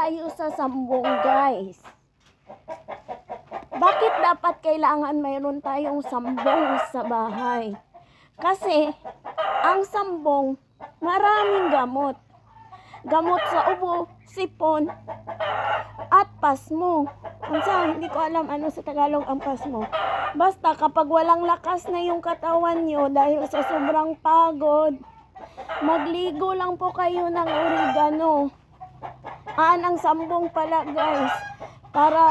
tayo sa sambong, guys. Bakit dapat kailangan mayroon tayong sambong sa bahay? Kasi ang sambong, maraming gamot. Gamot sa ubo, sipon, at pasmo. Hindi ko alam ano sa Tagalog ang pasmo. Basta kapag walang lakas na yung katawan nyo dahil sa sobrang pagod, magligo lang po kayo ng oregano. Ang sambong pala, guys, para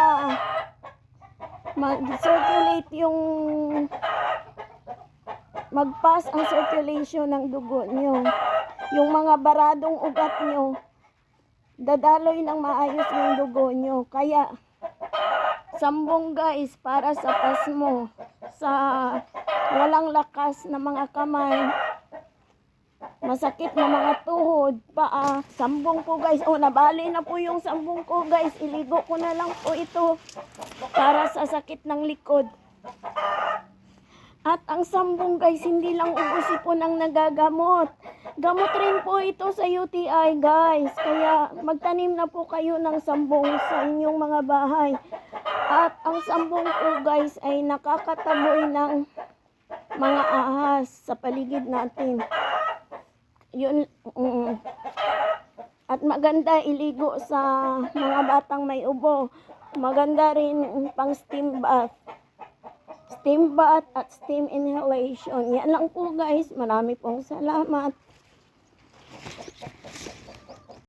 mag-circulate mag-pass ang circulation ng dugo nyo. Yung mga baradong ugat nyo, dadaloy ng maayos yung dugo nyo. Kaya, sambong, guys, para sa pasmo, sa walang lakas na mga kamay, masakit na mga tuhod, paa, sambong po, guys. Nabali na po yung sambong ko, guys. Iligo ko na lang po ito para sa sakit ng likod. At ang sambong, guys, hindi lang ubo-sipon ang nagagamot. Gamot rin po ito sa UTI, guys. Kaya magtanim na po kayo ng sambong sa inyong mga bahay. At ang sambong po, guys, ay nakakataboy ng mga ahas sa paligid natin. Yun, at maganda iligo sa mga batang may ubo. Maganda rin pang steam bath. Steam bath at steam inhalation. Yan lang po, guys. Marami pong salamat.